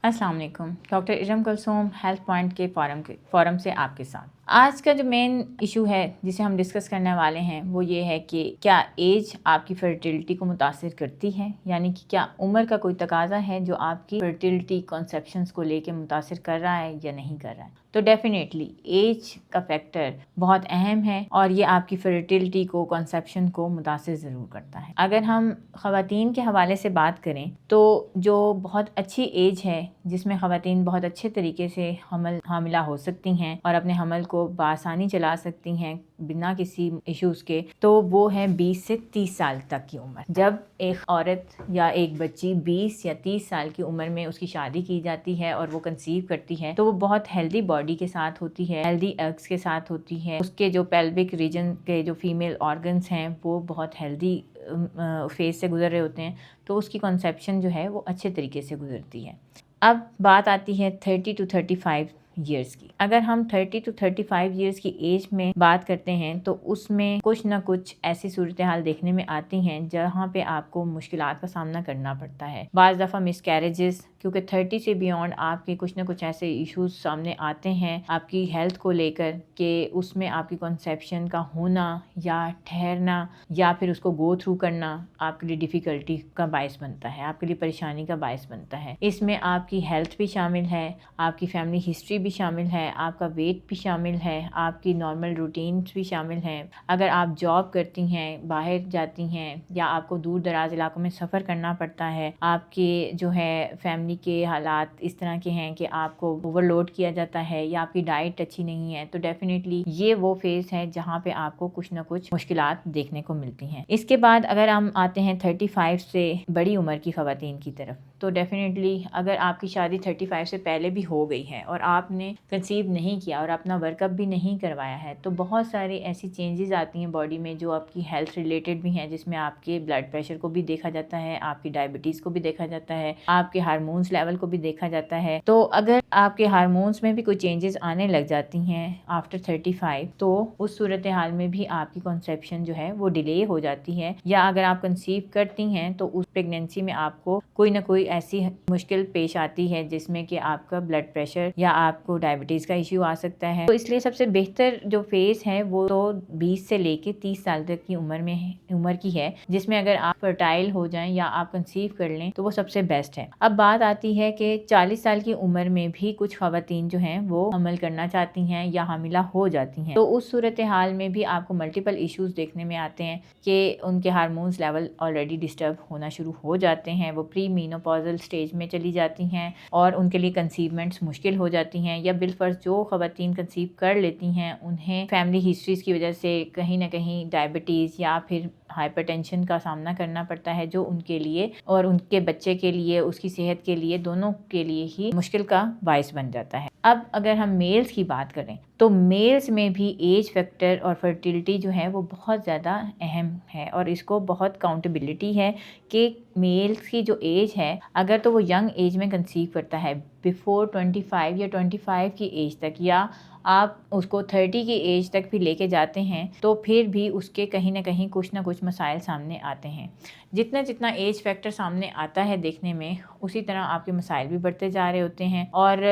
अस्सलाम वालेकुम। Doctor Iram Kulsoom health point के फ़ोरम से आपके साथ। आज का जो मेन इशू है जिसे हम डिस्कस करने वाले हैं वो ये है कि क्या एज आपकी फर्टिलिटी को मुतासिर करती है, यानी कि क्या उम्र का कोई तकाजा है जो आपकी फर्टिलिटी कॉन्सेप्शंस को लेके मुतासिर कर रहा है या नहीं कर रहा है। तो डेफिनेटली एज का फैक्टर बहुत अहम है और ये आपकी फर्टिलिटी को कॉन्सेप्शन को मुतासिर ज़रूर करता है। अगर हम ख़वातीन के हवाले से बात करें तो जो बहुत अच्छी एज है जिसमें ख़वातीन बहुत अच्छे तरीके से हामिला हो सकती हैं और अपने हमल को बआसानी चला सकती हैं बिना किसी इश्यूज़ के, तो वो है 20 से 30 साल तक की उम्र। जब एक औरत या एक बच्ची 20 या 30 साल की उम्र में उसकी शादी की जाती है और वो कंसीव करती है तो वो बहुत हेल्दी बॉडी के साथ होती है, हेल्दी एग्स के साथ होती है। उसके जो पेल्विक रीजन के जो फीमेल ऑर्गन्स हैं वो बहुत हेल्दी फेज से गुजर रहे होते हैं, तो उसकी कॉन्सेप्शन जो है वो अच्छे तरीके से गुजरती है। अब बात आती है 30 to 35 ईयर्स की। अगर हम 30 to 35 ईयर्स की एज में बात करते हैं तो उसमें कुछ ना कुछ ऐसी सूरत हाल देखने में आती हैं जहाँ पे आपको मुश्किलात का सामना करना पड़ता है। बाज़ दफ़ा मिसकैरेजेस, क्योंकि 30 से बियॉन्ड आपके कुछ ना कुछ ऐसे इश्यूज सामने आते हैं आपकी हेल्थ को लेकर कि उसमें आपकी कॉन्सेप्शन का होना या ठहरना या फिर उसको गो थ्रू करना आपके लिए डिफ़िकल्टी का बायस बनता है, आपके लिए परेशानी का बायस बनता है। इसमें आपकी हेल्थ भी शामिल है, आपकी फैमिली हिस्ट्री भी शामिल है, आपका वेट भी शामिल है, आपकी नॉर्मल रूटीन्स भी शामिल हैं। अगर आप जॉब करती हैं, बाहर जाती हैं या आपको दूर दराज इलाकों में सफ़र करना पड़ता है, आपके जो है फैमिली के हालात इस तरह के हैं कि आपको ओवरलोड किया जाता है या आपकी डाइट अच्छी नहीं है, तो डेफिनेटली ये वो फेज़ है जहाँ पे आपको कुछ ना कुछ मुश्किलात देखने को मिलती हैं। इसके बाद अगर हम आते हैं 35 से बड़ी उम्र की ख़वातीन की तरफ, तो डेफिनेटली अगर आपकी शादी 35 से पहले भी हो गई है और आपने कंसीव नहीं किया और अपना वर्कअप भी नहीं करवाया है, तो बहुत सारी ऐसी चेंजेस आती हैं बॉडी में जो आपकी हेल्थ रिलेटेड भी हैं, जिसमें आपके ब्लड प्रेशर को भी देखा जाता है, आपकी डायबिटीज़ को भी देखा जाता है, आपके हार्मोन्स लेवल को भी देखा जाता है। तो अगर आपके हार्मोन्स में भी कोई चेंजेस आने लग जाती हैं आफ्टर 35, तो उस सूरत हाल में भी आपकी कॉन्सेप्शन जो है वो डिले हो जाती है, या अगर आप कंसीव करती हैं तो उस प्रेगनेंसी में आपको कोई ना कोई ऐसी मुश्किल पेश आती है जिसमें कि आपका ब्लड प्रेशर या आपको डायबिटीज़ का इश्यू आ सकता है। तो इसलिए सबसे बेहतर जो फेज़ है वो तो 20 से लेके 30 साल तक की उम्र की है, जिसमें अगर आप फर्टाइल हो जाएं या आप कंसीव कर लें तो वो सबसे बेस्ट है। अब बात आती है कि 40 साल की उम्र में भी कुछ ख़वातीन जो हैं वो अमल करना चाहती हैं या हामिला हो जाती हैं, तो उस सूरत हाल में भी आपको मल्टीपल इश्यूज़ देखने में आते हैं कि उनके हार्मोन्स लेवल ऑलरेडी डिस्टर्ब होना शुरू हो जाते हैं, वो प्री मीनोपॉजल स्टेज में चली जाती हैं और उनके लिए कंसीवमेंट्स मुश्किल हो जाती हैं, या बिलफर्ज जो ख़वातीन कंसीव कर लेती हैं उन्हें फैमिली हिस्ट्रीज़ की वजह से कहीं ना कहीं डायबिटीज़ या फिर हाइपरटेंशन का सामना करना पड़ता है, जो उनके लिए और उनके बच्चे के लिए, उसकी सेहत के लिए, दोनों के लिए ही मुश्किल का बायस बन जाता है। अब अगर हम मेल्स की बात करें तो मेल्स में भी एज फैक्टर और फर्टिलिटी जो है वो बहुत ज़्यादा अहम है और इसको बहुत काउंटेबिलिटी है कि मेल्स की जो एज है, अगर तो वो यंग एज में कंसीव करता है बिफोर 25 या 25 की एज तक, या आप उसको 30 की एज तक भी लेके जाते हैं, तो फिर भी उसके कहीं ना कहीं कुछ ना कुछ मसाइल सामने आते हैं। जितना जितना एज फैक्टर सामने आता है देखने में, उसी तरह आपके मसाइल भी बढ़ते जा रहे होते हैं, और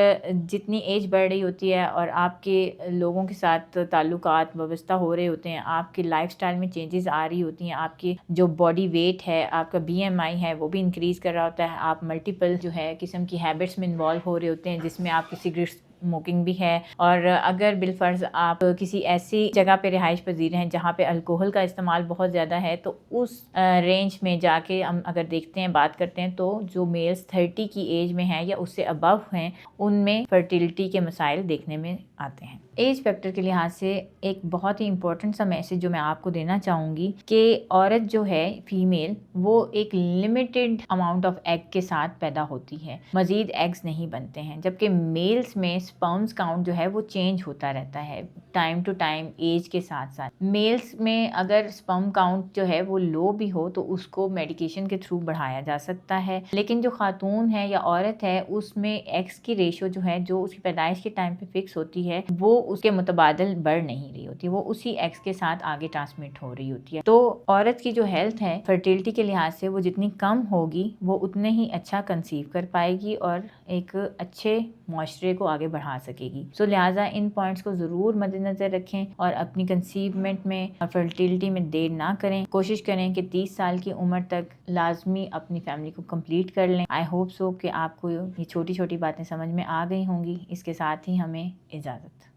जितनी एज बढ़ रही होती है और आपके लोगों के साथ ताल्लुकात वाबस्ता हो रहे होते हैं, आपके लाइफस्टाइल में चेंजेस आ रही होती हैं, आपकी जो बॉडी वेट है, आपका BMI है वो भी इंक्रीज़ कर रहा होता है, आप मल्टीपल जो है किस्म की हैबिट्स में इन्वॉल्व हो रहे होते हैं जिसमें आपकी सिगरेट स्मोकिंग भी है, और अगर बिलफर्ज आप किसी ऐसी जगह पे रिहाइश पजीर हैं जहाँ पे अल्कोहल का इस्तेमाल बहुत ज़्यादा है, तो उस रेंज में जाके हम अगर देखते हैं, बात करते हैं, तो जो मेल्स 30 की एज में हैं या उससे अबव हैं उनमें फर्टिलिटी के मसाइल देखने में आते हैं। एज फैक्टर के लिहाज से एक बहुत ही इंपॉर्टेंट सा मैसेज जो मैं आपको देना चाहूँगी कि औरत जो है फीमेल वो एक लिमिटेड अमाउंट ऑफ एग के साथ पैदा होती है, मज़ीद एग्स नहीं बनते हैं, जबकि मेल्स में स्पर्म्स काउंट जो है वो चेंज होता रहता है टाइम टू टाइम एज के साथ साथ। मेल्स में अगर स्पर्म काउंट जो है वो लो भी हो तो उसको मेडिकेशन के थ्रू बढ़ाया जा सकता है, लेकिन जो खातून है या औरत है उसमें एग्स की रेशो जो है, जो उसकी पैदाइश के टाइम पे फिक्स होती है, वो उसके मुतबादल बढ़ नहीं रही होती, वो उसी एक्स के साथ आगे ट्रांसमिट हो रही होती है। तो औरत की जो हेल्थ है फर्टिलिटी के लिहाज से वो जितनी कम होगी वो उतने ही अच्छा कंसीव कर पाएगी और एक अच्छे मुआशरे को आगे बढ़ा सकेगी। सो लिहाजा इन पॉइंट्स को ज़रूर मद्देनज़र रखें और अपनी कंसीवमेंट में और फर्टिलिटी में देर ना करें। कोशिश करें कि 30 साल की उम्र तक लाजमी अपनी फैमिली को कंप्लीट कर लें। आई होप सो कि आपको ये छोटी छोटी बातें समझ में आ गई होंगी। इसके साथ ही हमें इजाज़त।